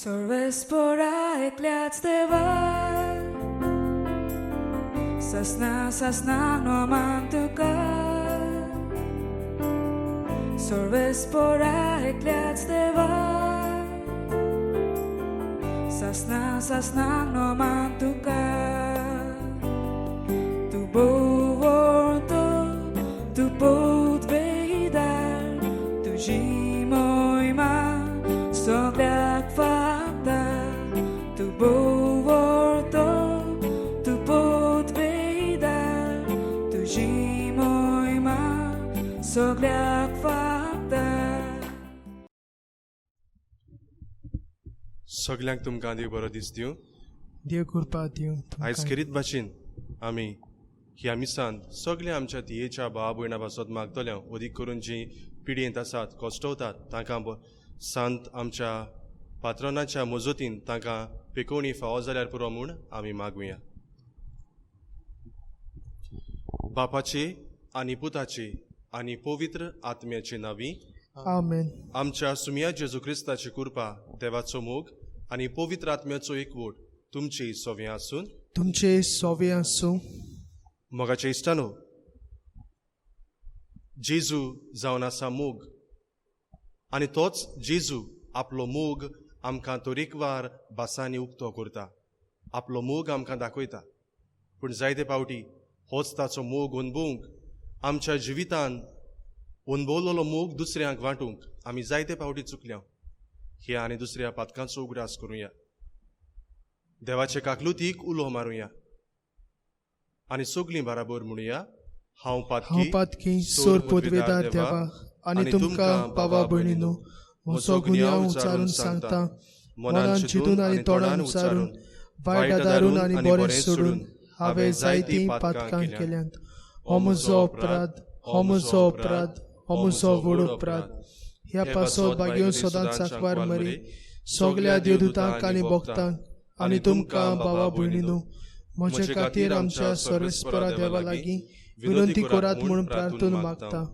Sorvespora ekliats deva Sasna no mantuka Sorvespora ekliats deva Sasna no mantuka Tu bovorto Tu pod veidar Tu jimoima Sogliak fanda Tu bovorto Tu pod veidar Tu jimoima Sogliak fanda सगळ्यांक तुमकां देव बरो दीस दिवं. देव कृपा दिवं आयज खेरीत भाशेन आमी ह्या मिसान सगळे आमच्या तियेच्या भावा भयणां पासत मागतल्या अदीक करून जी पिडयेंत आसात कश्टवतात तांकां सांत आमच्या पात्रोनाच्या मजतीन तांकां पिकोवणी फावो जाल्यार पुरो म्हूण आमी मागुया. बापाचे आनी पुताचे आनी पवित्र आत्म्याचे नांवी आमेन. आमच्या सुमिया जेजू क्रिस्ताची कृपा देवाचो मोग आनी पवित्र आत्म्याचो एकवट तुमचे सोवे आसून तुमचे सोवे आसूं. मोगाचे इश्टानो, जेजू जावन आसा मोग आनी तोच जेजू आपलो मोग आमकां तरेकवार भासांनी उक्तो करता, आपलो मोग आमकां दाखयता. पूण जायते पावटी होच ताचो मोग अणभवूंक आमच्या जिवितान अणभवलेलो मोग दुसऱ्यांक वांटूंक आमी जायते पावटी चुकल्या. ह्या आनी दुसऱ्या पातकांचो उगडास करुया. देवाचे काकलुतीक उलो मारुया आनी सगळीं बराबर म्हणुया. हांव पातकी सोर पदवेदार देवा आनी तुमकां बाबा भयणीनो म्हजो गुन्यांव उच्चारून सांगता. मनान चिंतून आनी तोंडान उच्चारून वायट आदारून आनी बरें सोडून हांवें जायतीं पातकां केल्यांत. हो म्हजो अपराध, हो म्हजो अपराध, हो म्हजो व्हड अपराध. ह्या पासो बागयो सदांच सांकवार मरे सगळ्या देवदूतांक आनी भक्तांक आनी तुमकां बाबा भयणीनो म्हजे खातीर आमच्या सर्वेस्परा देवा लागीं विनंती करात म्हूण प्रार्थना मागता.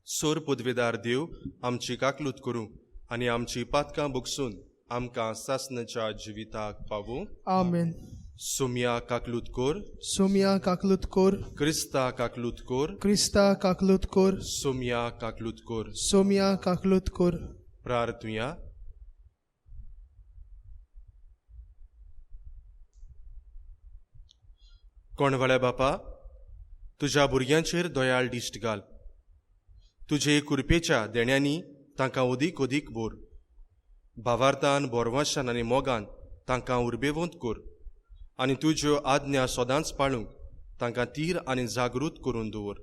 सोर पदवेदार देव आमची काकलूत करूं आनी आमची पातकां भोगसून आमकां सासणाच्या जिविताक पावूं. आमेन. सोम्या काकलूत कोर, सोम्या काकलूत कोर, क्रिस्ता काकलूत कोर, क्रिस्ता काकलूत कोर, सोम्या काकलूत कोर. सोम्या काकलूत कोर. प्रार्थुया. कोणवळ्या बापा, तुज्या भुरग्यांचेर दयाळ दिश्ट घाल. तुजे कुरपेच्या देण्यांनी तांकां अदीक अदीक भोर. भावार्थान, बोरवाशान आनी मोगान तांकां उर्बेवंत कोर आनी तुज्यो आज्ञा सदांच पाळूंक तांकां तीर आनी जागृत करून दवर.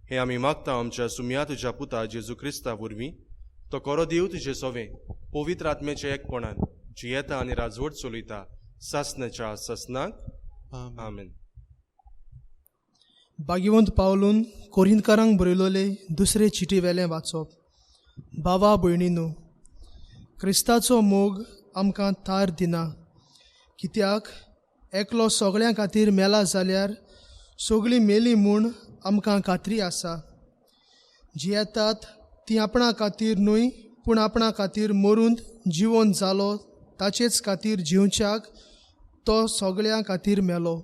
हें आमी मागता आमच्या सुम्या तुज्या पुता जेजू क्रिस्ता वरवीं. तो कोरो देव तुजे सोवें पवित्र आत्म्याच्या एकपणान जियेता आनी राजवट चलयता सासणाच्या ससनाक. आमेन. भाग्यवंत पावलून कोरिंतकारांक बरयलोले दुसरे चिटी वेलें वाचप. बाबा भयणीनो, क्रिस्ताचो मोग आमकां तार दिना. कित्याक एकलो सगळ्यां खातीर मेला जाल्यार सगळीं मेली म्हूण आमकां खात्री आसा. जियेतात ती आपणा खातीर न्हय पूण आपणा खातीर मरून जिवन जालो ताचेच खातीर जिवच्याक तो सगळ्यां खातीर मेलो.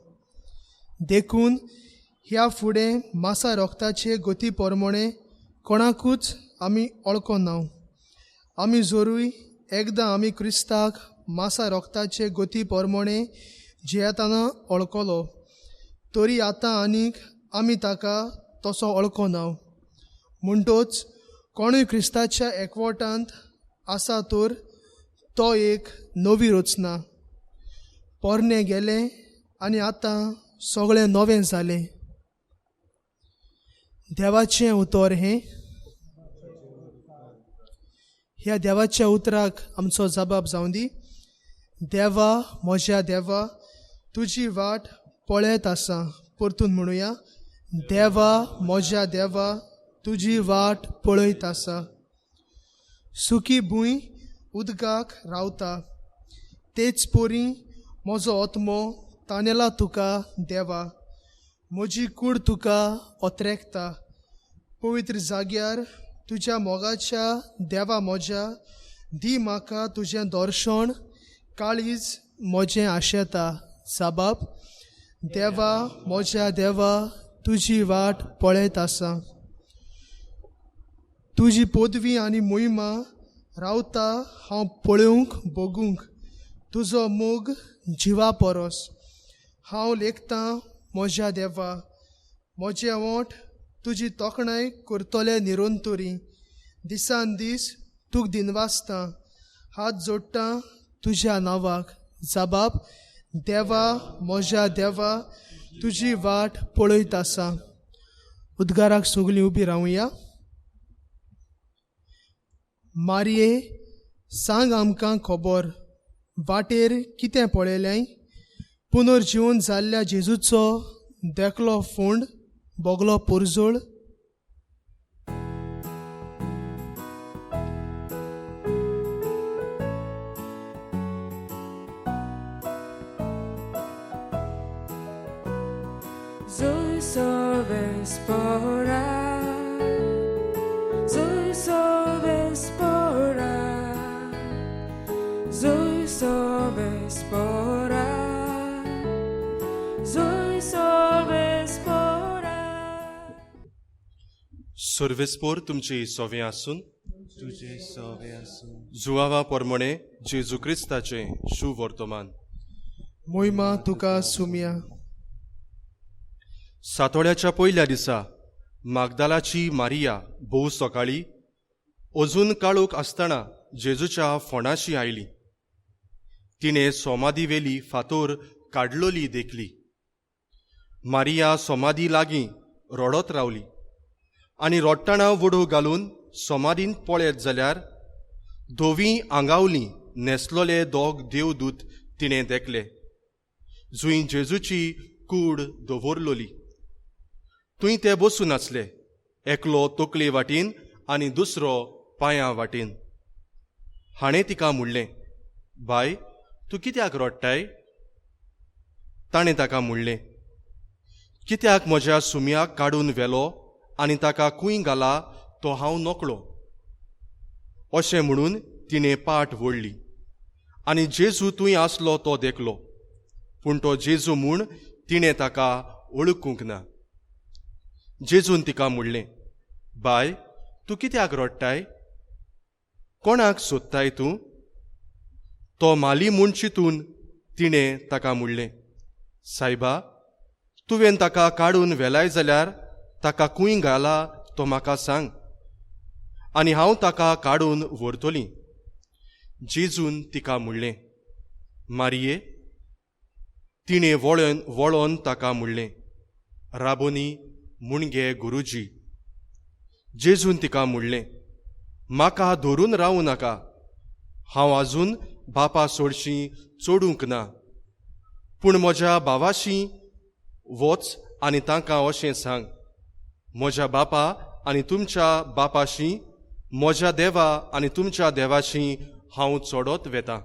देखून ह्या फुडें मासा रोगताचे गती प्रमाणे कोणाकूच आमी वळखो ना. आमी जोरूय एकदां आमी क्रिस्ताक मासा रोगताचे गती प्रमाणे जियेताना वळखलो, तरी आतां आनीक आमी ताका तसो वळखो ना. म्हणटोच कोणूय क्रिस्ताच्या एकवटांत आसा तर तो एक नवी रचना. पोरणे गेलें आनी आतां सगळें नवें जालें. देवाचें उतर हें. ह्या देवाच्या उतराक आमचो जबाब जावं दी. देवा, म्हज्या देवा, तुजी वाट पळयत आसा. परतून म्हणुया. देवा, म्हज्या देवा, तुजी वाट पळयत आसा. सुकी भूंय उदकाक रावता, तेच पोरी म्हजो आत्मो तानेला तुका देवा. म्हजी कूड तुका ओत्रेकता. पवित्र जाग्यार तुज्या मोगाच्या देवा म्हज्या दी म्हाका तुजें दर्शन काळीज म्हजें आशेता साबाब देवा म्हज्या देवा तुजी वाट पळयत आसा. तुजी पदवी आनी मोहिमा रावता हांव पळोवंक बगूंक तुजो मोग जिवा परस. हांव लेखतां म्हज्या देवा म्हजें ओंठ तुजी तोखणाय करतले निरोंतोरी. दिसान दीस तुक दिनवासतां हात जोडटां तुज्या नांवाक. जाबाब देवा म्हज्या देवा तुजी वाट पळयत आसा. उद्गाराक सगळीं उबी रावया. मारये सांग आमकां खबर वाटेर कितें पळयलें. पुनर्जीवन जाल्ल्या जेजूचो देखलो फोंड बोगलो पोरजोळ. Soy sorbespora, soy sorbespora, soy sorbespora, soy sorbespora. सर्वेस्पोर तुमची सोवे आसून तुझे सवे आसूं. जुवावा पोरमणे जेजू क्रिस्ताचें शुभ वर्तमान. मोहिमा तुका सुमिया. सातोड्याच्या पयल्या दिसा मागदालाची मारिया भोव सकाळी अजून काळोख आसतना जेजूच्या फोंडाशी आयली. तिणें सोमादी वेली फातोर काडलोली देखली. मारिया सोमादी लागीं रडत रावली आनी रोडटाणा वडो घालून सोमादीन पळयत जाल्यार धोवीं आंगावलीं न्हेसलोले दोग देवदूत तिणें देखले, जुंय जेजूची कूड दवरलोली. थंय ते बसून आसले, एकलो तकले वाटेन आनी दुसरो पांयां वाटेन. हाणें तिका म्हणलें, बाय तूं कित्याक रडटाय? ताणें ताका म्हणलें, कित्याक म्हज्या सुमयाक काडून व्हेलो आनी ताका खूंय घाला तो हांव नकळो. अशें म्हणून तिणें पाट वळली आनी जेजू थंय आसलो तो देखलो, पूण तो जेजू म्हूण तिणें ताका वळखूंक ना. जेजून तिका म्हणलें, बाय तूं कित्याक रडटाय? कोणाक सोदताय तूं? तो माली म्हूण चिंतून तिणें ताका म्हणलें, सायबा तुवें ताका काडून व्हेलाय जाल्यार ताका खूंय घाला तो म्हाका सांग आनी हांव ताका काडून व्हरतलीं. जेजून तिका म्हणलें, मारये. तिणें वळोन ताका म्हणलें, राबोनी मुणगे गुरुजी. जेजून तिका म्हणलें, म्हाका धरून रावूं नाका, हांव आजून बापा सोडशीं चोडूंक ना. पूण म्हज्या भावाशी वच आनी तांकां अशें सांग, म्हज्या बापा आनी तुमच्या बापाशी, म्हज्या देवा आनी तुमच्या देवाशी हांव चोडोत वेतां.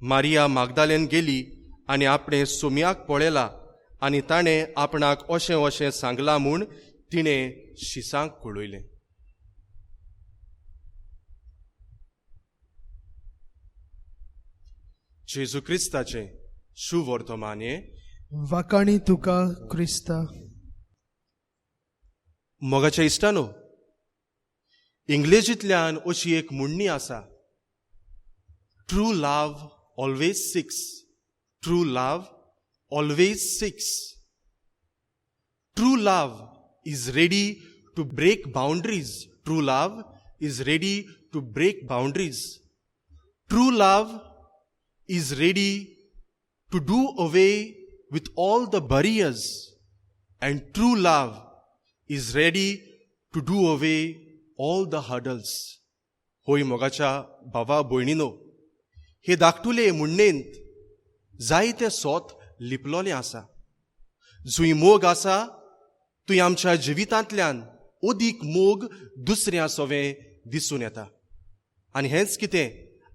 मारिया मागदालेन गेली आनी आपणे सुमयाक पळयला आनी ताणें आपणाक अशें अशें सांगलां म्हूण तिणें शिसांक कळयलें. जेजू क्रिस्ताचें शुभ वर्तमान. वाकाणी तुका क्रिस्ता. मोगाच्या इश्टानो, इंग्लिशींतल्यान अशी एक म्हणणी आसा, true love always six. True love always seeks. True love is ready to break boundaries. True love is ready to break boundaries. True love is ready to do away with all the barriers. And true love is ready to do away all the hurdles. होय मोगाच्या भावा भयणीनो, हे धाकटुले म्हणणेंत जायते सोत लिपलोलें आसा. जुंय मोग आसा थंय आमच्या जिवितांतल्यान अदीक मोग दुसऱ्या सोवें दिसून येता. आनी हेंच कितें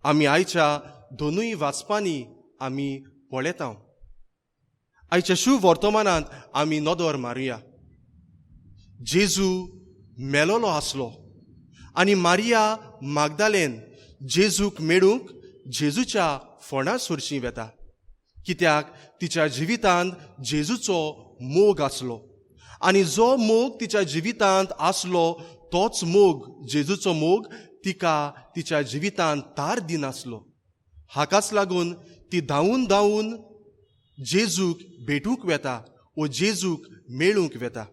आमी आयच्या दोनूय वाचपांनी आमी पळयता. आयच्या शुभ वर्तमानांत आमी नदर मारुया. जेजू मेलोलो आसलो आनी मारिया मागदालेन जेजूक मेळूंक जेजूच्या फोंडा सुरशीं वेता, कित्याक तिच्या जिवितांत जेजूचो मोग आसलो. आनी जो मोग तिच्या जिवितांत आसलो तोच मोग, जेजूचो मोग, तिका तिच्या जिवितांत तार दिनासलो. हाकाच लागून ती धांवून धांवून जेजूक भेटूंक वेता वो जेजूक मेळूंक वेता.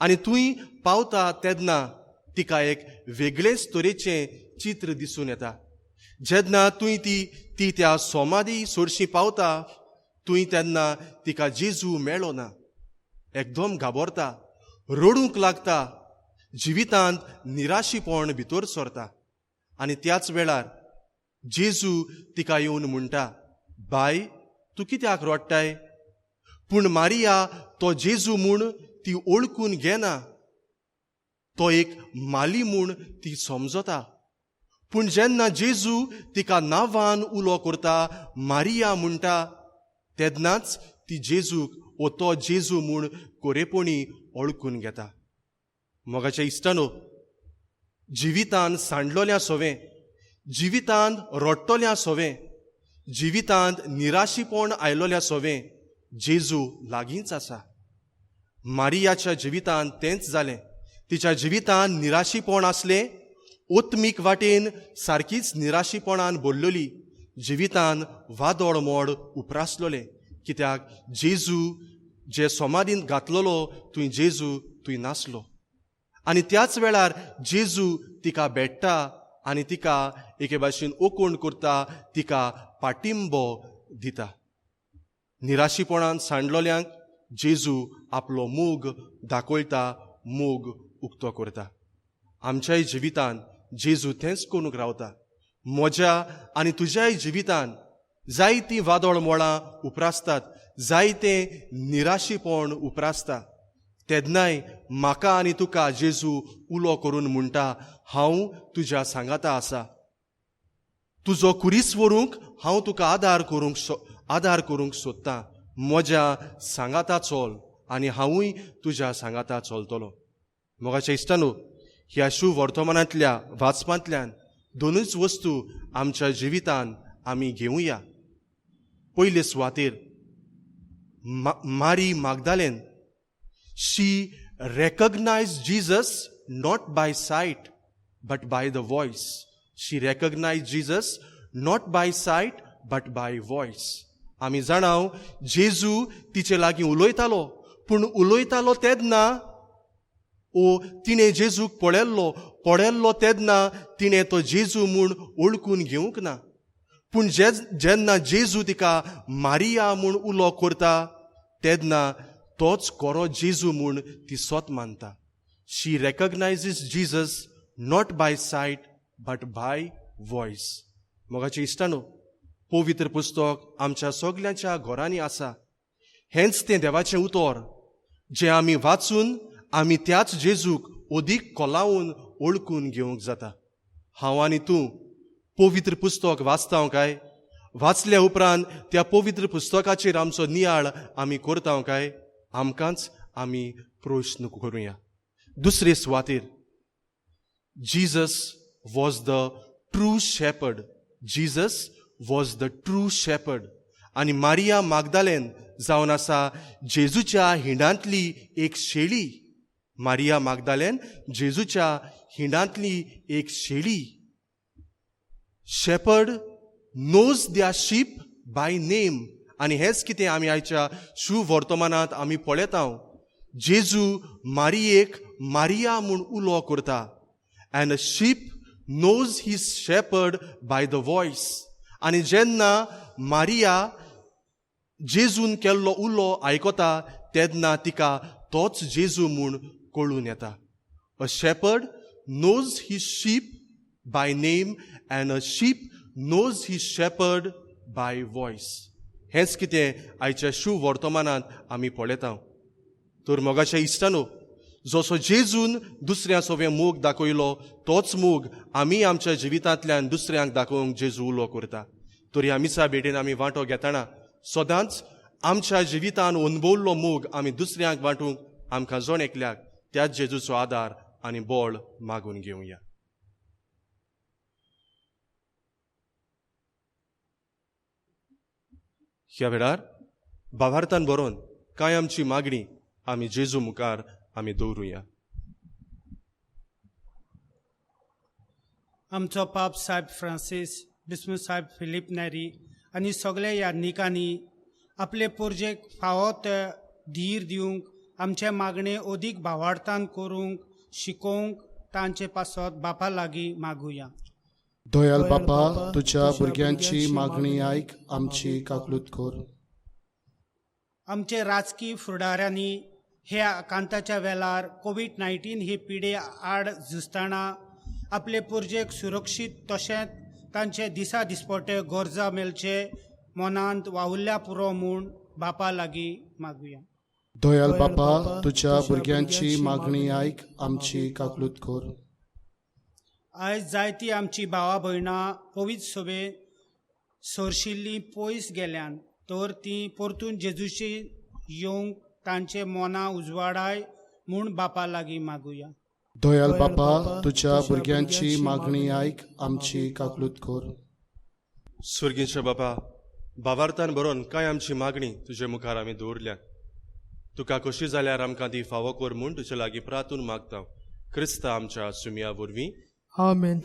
आनी थंय पावता तेन्ना तिका एक वेगळेच तरेचें चित्र दिसून येता. जेन्ना थंय ती त्या सोमादी सोरशीं पावता थंय तेन्ना तिका जेजू मेळ्ळो ना. एकदम घाबरता, रडूंक लागता, जिवितांत निराशीपण भितर सरता. आनी त्याच वेळार जेजू तिका येवन म्हणटा, बाय, तूं कित्याक रडटाय? पूण मारिया तो जेजू म्हूण ती ओळखून घेना. तो एक माली म्हूण ती समजता. पूण जेन्ना जेजू तिका नांवान उलो करता, मारिया म्हणटा, तेन्नाच ती जेजूक वो तो जेजू म्हूण कोरेपणी ओळखून घेता. मोगाच्या इश्टानो, जिवितांत सांडलोल्या सोवें, जिवितांत रडटोल्या सोवें, जिवितांत निराशीपण आयलोल्या सोवें जेजू लागींच आसा. मारियाच्या जिवितांत तेंच जालें. तिच्या जिवितांत निराशीपण आसलें, ओत्मीक वाटेन सारकीच निराशीपणान भरलेली, जिवितांत वादळ मोड उपरासलोलें. कित्याक जेजू जे सोमादीन घातलेलो थंय जेजू थंय नासलो. आनी त्याच वेळार जेजू तिका भेट्टा आनी तिका एके भाशेन ओकोण करता, तिका पाटिंबो दिता. निराशीपणान सांडलोल्यांक जेजू आपलो मोग दाखयता, मोग उक्तो करता. आमच्याय जिवितांत जेजू तेंच करूंक रावता. म्हज्या आनी तुज्याय जिवितांत जायतीं वादळ मोळां उपरासतात, जायतें निराशीपण उपरासता. तेन्नाय म्हाका आनी तुका जेजू उलो करून म्हणटा, हांव तुज्या सांगाता आसा. तुजो कुरीस व्हरूंक हांव तुका आदार करूंक सोदतां. म्हज्या सांगाता चोल आनी हांवूय तुज्या सांगाता चलतलो. मोगाच्या इश्टानो, ह्या शुभ वर्तमानांतल्या वाचपांतल्यान दोनूच वस्तू आमच्या जिवितांत आमी घेवया. पयले सुवातेर मारी मागदालेन, she recognized Jesus not by sight but by the voice. She recognized Jesus not by sight but by voice. आमी जाणाव जेजू तिचे लागीं उलयतालो, पूण उलयतालो तेन्ना तिणें जेजूक पळयल्लो तेन्ना तिणें तो जेजू म्हूण ओळखून घेवंक ना. पूण जेन्ना जेजू तिका मारिया म्हूण उलो करता तेन्ना तोच खरो जेजू म्हूण ती स्वत मानता. She recognizes Jesus not by sight but by voice. मोगाचे इश्टानो, पवित्र पुस्तक आमच्या सगल्यांच्या घरांनी आसा. हेंच तें देवाचें उतर जें आमी वाचून आमी त्याच जेजूक ओदीक कोलावून ओळखून घेवंक जाता. हांव आनी तूं पवित्र पुस्तक वाचता काय? वाचल्या उपरांत त्या पवित्र पुस्तकाचेर आमचो नियाळ आमी करता काय? आमकांच आमी प्रश्न करुया. दुसरे सुवातेर Jesus was the true shepherd. Jesus was the true shepherd. आनी मारिया मागदालेन जावन आसा जेजूच्या हिंडांतली एक शेळी. मारिया मागदालेन जेजूच्या हिंडांतली एक शेळी. शेपर्ड नोज द्या शीप बाय नेम. आनी हेंच कितें आमी आयच्या शुभ वर्तमानांत आमी पळयता. जेजू मारियेक मारिया म्हूण उलो करता. And a sheep knows his shepherd by the voice. आनी जेन्ना मारिया जेजून केल्लो उलो आयकता तेन्ना तिका तोच जेजू म्हूण कळून येता. A shepherd knows his sheep by name and a sheep knows his shepherd by voice. हेंच कितें आयच्या शुभ वर्तमानांत आमी पळयता. तर मोगाच्या इश्टानो, जसो जेजून दुसऱ्या सोबे मोग दाखयलो तोच मोग आमी आमच्या जिवितांतल्यान दुसऱ्यांक दाखोवंक जेजू उलो करता. तर ह्या मिसा भेटेन आमी वांटो घेतना सदांच आमच्या जिवितांत अनुभवल्लो मोग आमी दुसऱ्यांक वांटूंक आमकां जण एकल्याक त्याच जेजूचो आदार आनी बळ मागून घेवया. ह्या वेळार भावार्थान बरोवन कांय आमची मागणी आमी जेजू मुखार आमी दवरुया. आमचो पाप साहेब फ्रांसीस, बिस्मू साहेब फिलीप नॅरी आनी सगळे याज्ञिकांनी आपले पुर्जेक फावो ते धीर दिवंक, आमचे मागणे अदीक भावार्थान करूंक शिकोवंक तांचे पासत बापा लागीं मागुया. दयाल बापा, तुझ्या भुरग्यांची मागणी आयक, आमची काकलूत कर. आमचे राजकीय फुडाऱ्यांनी हे आकांताच्या वेळार कोविड-19 ही पिडे आड झुजतना आपले पुर्जेक सुरक्षीत तशेंच तांचे दिसा दिसपटे गरजा मेलचे मनांत वावुरल्या पुरो म्हूण बापा लागीं मागुया. दयाल बापा, तुझ्या भुरग्यांची मागणी आयक, आमची काकलूत कर. आयज जायतीं आमची भावां भयणां पवित्र सभेन सरशिल्लीं पयस गेल्यान तर तीं परतून जेजूची येवंक तांचे मनां उजवाडाय म्हूण बापा लागीं मागुया. दयाल बापा, तुझ्या भुरग्यांची मागणी आयक, आमची काकलूत कर. स्वर्गीय बापा, भावार्थान बरोवन कांय आमची मागणी तुजे मुखार आमी दवरल्या. तुका कशी जाल्यार आमकां ती फावो कर म्हूण तुजे लागीं प्रार्थून मागता. क्रिस्त आमच्या सुमया वरवीं. आमेन.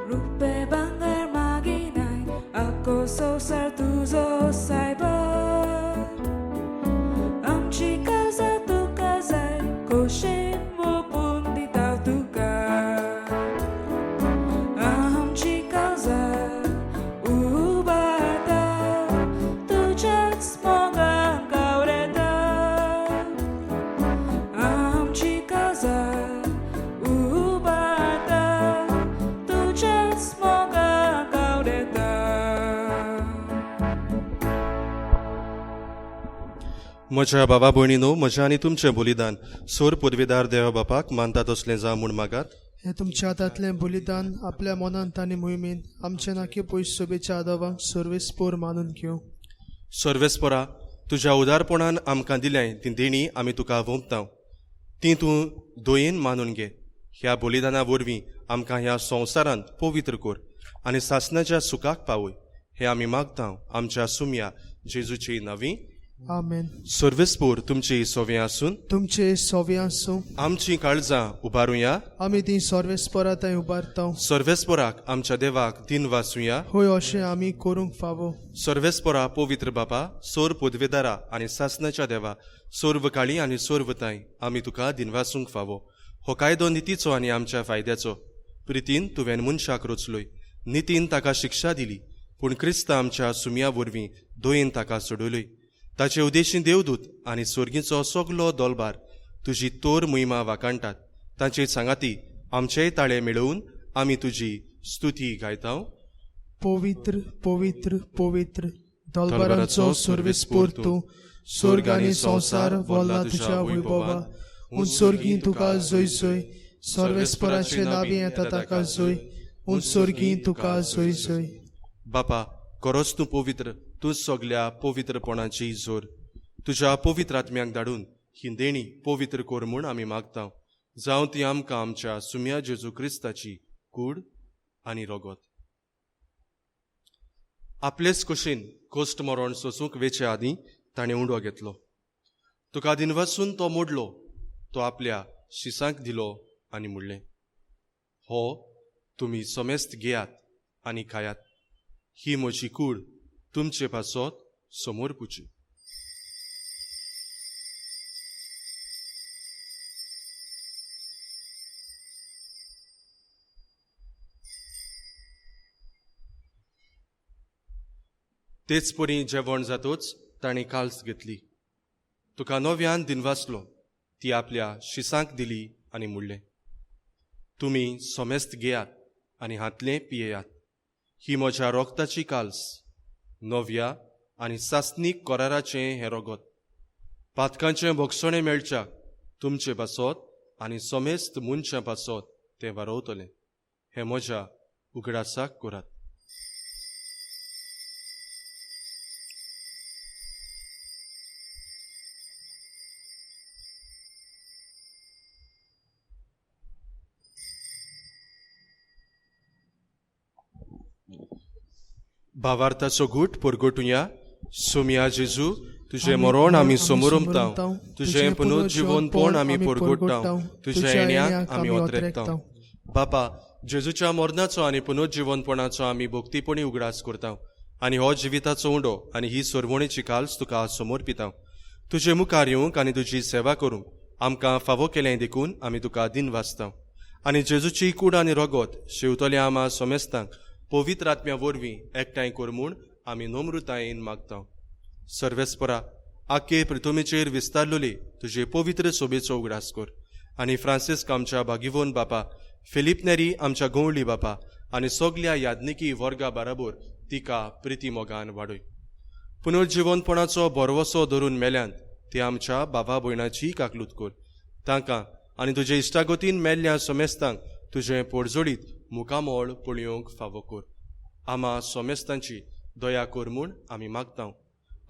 रुपे भांगर मागिनाय, आको संवसार तुजो सायबा. आमची काळजां तुका जाय, खोशेन मोपून दिता तुका. आमची काळजां उबारता, तुज्याच मोगान गावरेता. आमची काळजां उबारता, तुज्याच मोगान गावरेता. म्हज्या बाबा भयणीनो, म्हजें आनी तुमचें बलिदान सोर पदवीदार देवा बापाक मानता तसलें जा म्हूण मागात. हे तुमच्या हातांतलें बलिदान आपल्या मनांत आनी मोहिमेन आमचे नाकी पयस सोबेच्या आदावांक सर्वेस्पोर मानून घेवं. सर्वेस्परा, तुज्या उदारपणान आमकां दिलें ती देणी आमी तुका वंपतांव. ती तूं दोयेन मानून घे. ह्या बलिदाना वरवीं आमकां ह्या संवसारांत पवित्र कर आनी सासणाच्या सुखाक पावय. हे आमी मागतांव आमच्या सुमया जेजूची नांवीं. आमेन. सर्वेस्पोर तुमची सोवें आसून तुमचे सोवे आसूं. आमची काळजां उबारुया. आमी ती सर्वेस्परा थंय उबारता. सर्वेस्पोराक आमच्या देवाक दिन वाचुया. होय, अशें आमी करूंक फावो. सर्वेस्पोरा पवित्र बापा, सोर पदवेदारा आनी सासणाच्या देवा, सोर्व काळी आनी सोर्वताय आमी तुका दिनवासूंक फावो. हो कायदो नितीचो आनी आमच्या फायद्याचो. प्रितीन तुवें मनशाक रचलोय, नितीन ताका शिक्षा दिली, पूण क्रिस्त आमच्या सुमया वरवीं दोयेन ताका सोडयलोय. ताचे उदेशी देवदूत आनी स्वर्गीचो सगलो दोलबार तुजी तोर मोहिमा वाकाणटात. तांचे सांगाती आमचेय ताळे मेळोवन आमी तुजी स्तुती गायतांव. पवित्र पवित्र पवित्र दोलबारांचो सर्वेस्पोर तूं. स्वर्ग आनी संवसार वल्ला तुज्या वैभवा. उंचोर्गी तुका जय जय. सर्वेस्पराचे नांवी येता ताका जय. उंचोर्गी तुका जय जय. बापा, खरोच तूं पवित्र. तूं सगल्या पवित्रपणाची जोर. तुज्या पवित्र आत्म्याक धाडून ही देणी पवित्र कोर म्हूण आमी मागतांव. जावं ती आमकां आमच्या सुमया जेजू क्रिस्ताची कूड आनी रगत. आपलेच कुशीन कोस्ट मरण सोसूंक वेचे आदीं ताणें उंडो घेतलो. तुका दिनवासून तो मोडलो. तो आपल्या शिसांक दिलो आनी म्हणलें, हो तुमी समेस्त घेयात आनी खायात. ही म्हजी कूड तुमचे पासत समोर पुची. तेच परी जेवण जातोच ताणें काल्स घेतली. तुका नव्यान दिनवासलो. ती आपल्या शिसांक दिली आनी म्हणलें, तुमी समेस्त घेयात आनी हातलें पियेयात. ही म्हज्या रोगताची काल्स, नव्या आनी सासनीक कराराचें हें रगत. पातकांचें भोगसणें मेळच्याक तुमचे पासत आनी समेस्त मनशां पासत तें वारवतलें. हें म्हज्या उगडासाक करात. भावार्थाचो गूट पुरगोटुया सुमिया जेजू तुझे मरण आमी समोर उमताव तुझे पुनरुज्जीवनपण आमी परगोडटाव तुझ्या येण्याक आमी ओतरेकताव बापा जेजूच्या मरणाचो आनी पुनरुज्जीवनपणाचो आमी भोक्तीपणी उगडास करताव आनी हो जिविताचो उंडो आनी ही सोरवणेची काल्स तुका समोर पिताव तुजे मुखार येवंक आनी तुजी सेवा करूंक आमकां फावो केलें देखून आमी तुका दिन वाचताव आनी जेजूची कूड आनी रगत शिवतल्या आमा सोमेस्तांक पवित्र आत्म्या वरवीं एकठांय कर म्हूण आमी नम्रतायेन मागताव सर्वेस्परा आख्खे पृथ्वीचेर विस्तारलोली तुजे पवित्र सोबेचो उगडास कर आनी फ्रांसिस्क आमच्या भागिवोन बापा फिलिप नेरी आमच्या गवळी बापा आनी सगल्या याज्ञिकी वर्गा बराबर तिका प्रिती मोगान वाडय पुनर्जीवनपणाचो बरवसो धरून मेल्यांत ते आमच्या बाबा भयणाची काकलूत कर तांकां आनी तुजे इश्टागतीन मेल्ल्या सोमेस्तांक तुजें पोडजोडीत मुखामोळ पळयोवंक फावो कर आमा सोमेस्तांची दया कर म्हूण आमी मागताव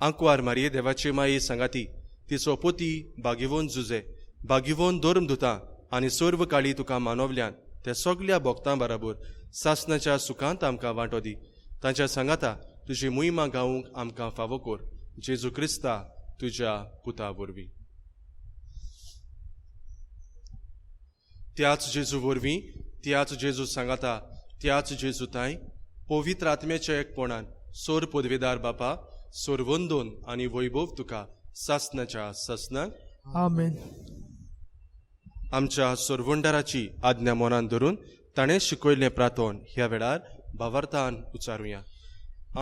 आंकवार मारये देवाची माई सांगाती तिचो पोती बागिवोन जुजे बागिवोन धर्म धुता आनी सर्व काळी तुका मानवल्यान त्या सगल्या भोगतां बराबर सासणाच्या सुखांत आमकां वांटो दी तांच्या सांगाता तुजी मोहिमा गावूंक आमकां फावो कर जेजू क्रिस्ता तुज्या पुता वरवीं त्याच जेजू वरवीं त्याच जेजू सांगाता त्याच जेजू ताई पवित्र आत्म्याच्या एकपणान सोर पदवेदार बापा सोरवंदोन आनी वैभव तुका सासणाच्या ससनाक आमेन. आमच्या सोरवंडाराची आज्ञा मनान धरून ताणें शिकयल्लें प्रार्थन ह्या वेळार भावार्थान उच्चारुया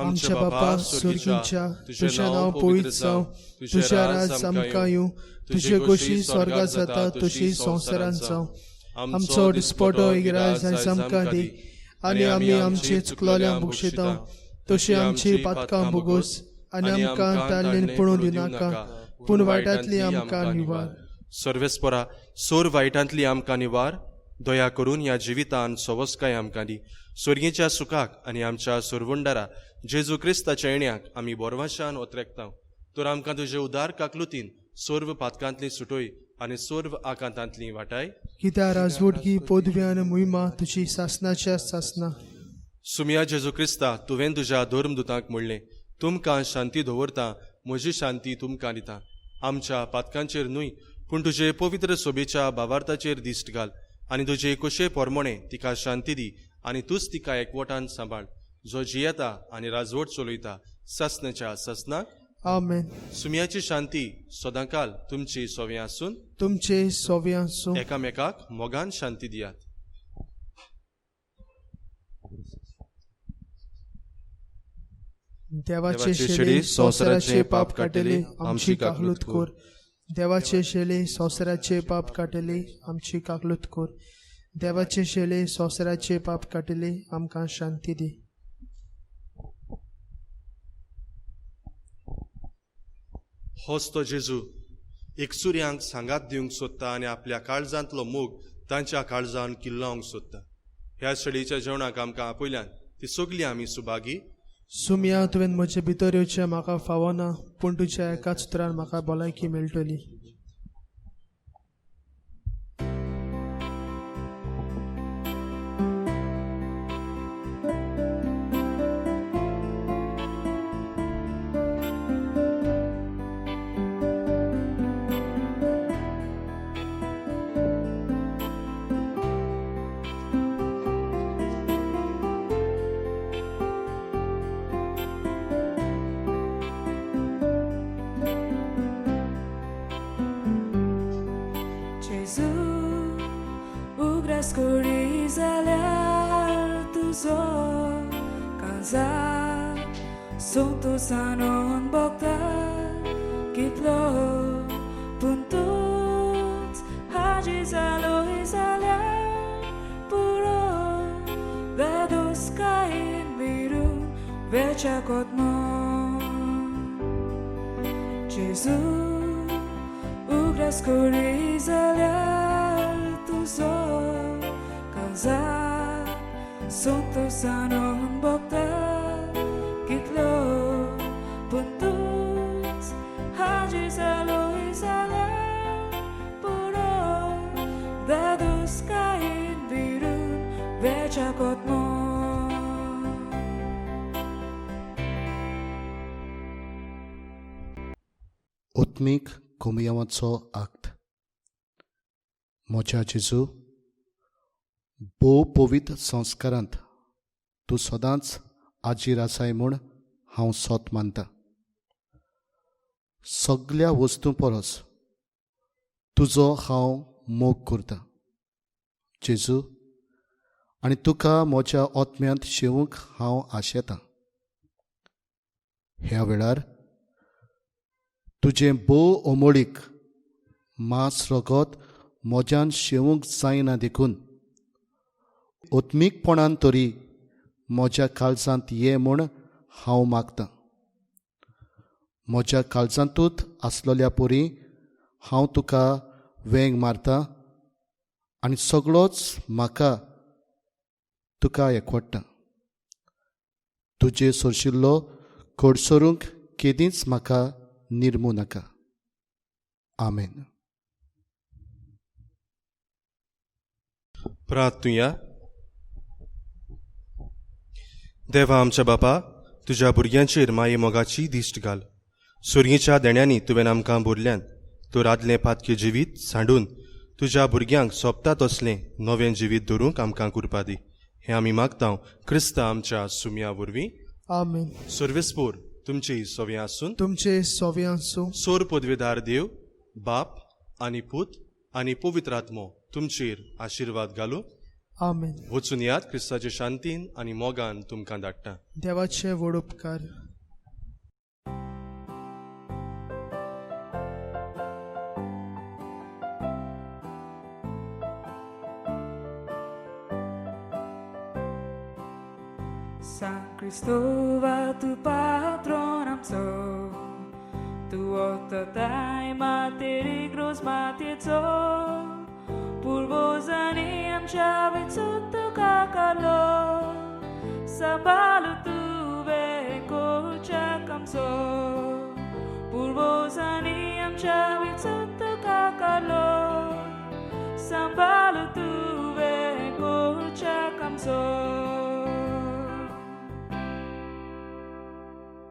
आमच्या बापा स्वर्गीच्या तुझें नांव पवित्र जावं तुझें राज आमकां येवं तुजे कशी स्वर्गांत जाता तशी संवसारांत जावं आमचो दिसपटो इग्राज आयज आमकां दी आनी आमी आमचे चुकलोल्यांक बक्षितां तशी आमची पातकां भोगोस आनी आमकां ताल्लेन पडूं दिनाका पूण वायटांतली आमकां निवार सर्वेस्परा सोर वायटांतली आमकां निवार दया करून ह्या जिवितान सवस्काय आमकां दी स्वर्गीच्या सुखाक आनी आमच्या सोरवंडारा जेजू क्रिस्ताच्या येण्याक आमी बोरवाशान ओतरेकताव तर आमकां तुजे उदार काकलुतीन सर्व पातकांतली सुटोय आनी सर्व आकांतांतली वाटाय कित्या राजवटगी पदवी आनी मोहिमा तुजी सासनाच्या सासना सुमिया जेजू क्रिस्ता तुवें तुज्या धर्मदुतांक म्हणलें तुमकां शांती दवरता म्हजी शांती तुमकां दिता आमच्या पातकांचेर न्हय पूण तुजे पवित्र सोबेच्या भावार्थाचेर दिश्ट घाल आनी तुजे कशे पोरमोणे तिका शांती दी आनी तूच तिका एकवटान सांबाळ जो जियेता आनी राजवट चलयता ससनाच्या ससनाक आमेन. सुमियाची शांती सदांकाल तुमची सोवें आसून तुमचे सोवें आसूं एकामेकाक मोगान शांती दियात. देवाचे शेळे संवसाराचे पाप काटले आमची काकलूत कोर देवाचे शेळे संवसाराचे पाप काटले आमची काकलूत कोर देवाचे शेळे संवसाराचे पाप काटले आमकां शांती दी. होच तो जेजू एकसुर्यांक सांगात दिवंक सोदता आनी आपल्या काळजांतलो मोग तांच्या काळजान किल्लावंक सोदता ह्या शेळीच्या जेवणाक आमकां आपयल्यान ती सगळीं आमी सुभागी. सुमिया तुवें म्हजे भितर येवचें म्हाका फावो ना पूण तुज्या एकाच उतरान म्हाका भलायकी मेळटली. Jezu, ugrasz kuri zalar tuzo kaza sunto sanon bokta kitlo puntut haji zalo izalar puro dados kain biru vechakot mo Jezu ugrasz kuri zalar tuzo kaza sunto sanon bokta kitlo puntut haji zalo izalar puro dados kain biru vechakot mo ओत्मीक कुमियांवाचो act. म्हज्या जेजू, भोव पवित्र संस्कारांत तूं सदांच आजीर आसाय म्हूण हांव सोत मानतां. सगळ्या वस्तू परस तुजो हांव मोग करतां जेजू, आनी तुका म्हज्या ओतम्यांत शेवूंक हांव आशेतां. ह्या वेळार तुजें भोव ओमळीक मांस रगत म्हज्यान शेवूंक जायना देखून ओत्मीकपणान तरी म्हज्या काळजांत ये म्हूण हांव मागतां. म्हज्या काळजांतूच आसलेल्या परी हांव तुका वेंग मारतां आनी सगळोच म्हाका तुका एकवटटा. तुजे सोरशिल्लो घडसरूंक केदींच म्हाका निर्मू नाका. आमेन. प्रार्थुया. देवा आमच्या बापा, तुज्या भुरग्यांचेर माये मोगाची दिश्ट घाल. सुरयेच्या देण्यांनी तुवें आमकां भरल्यान तूं रादलें पातकें जिवीत सांडून तुज्या भुरग्यांक सोबता तसलें नवें जिवीत दवरूंक आमकां कृपा दी. हें आमी मागतां क्रिस्ता आमच्या सुमया वरवीं. आमेन. सर्वेस्पोर तुमची सोवें आसून तुमचे सोवें आसूं. सोर पदवेदार देव, बाप आनी पूत आनी पवित्र आत्मो तुमचेर आशिर्वाद घालूं. आमेन. वचून यात क्रिस्ताचे शांतीन आनी मोगान तुमकां धाडटा. देवाचे व्हड उपकार. San Cristóbal, tu patron amco, tu otataj matery matieco, purvozani amcia vezzotto kakalo, sabalu tu ve kocha kamso, purvozani amcia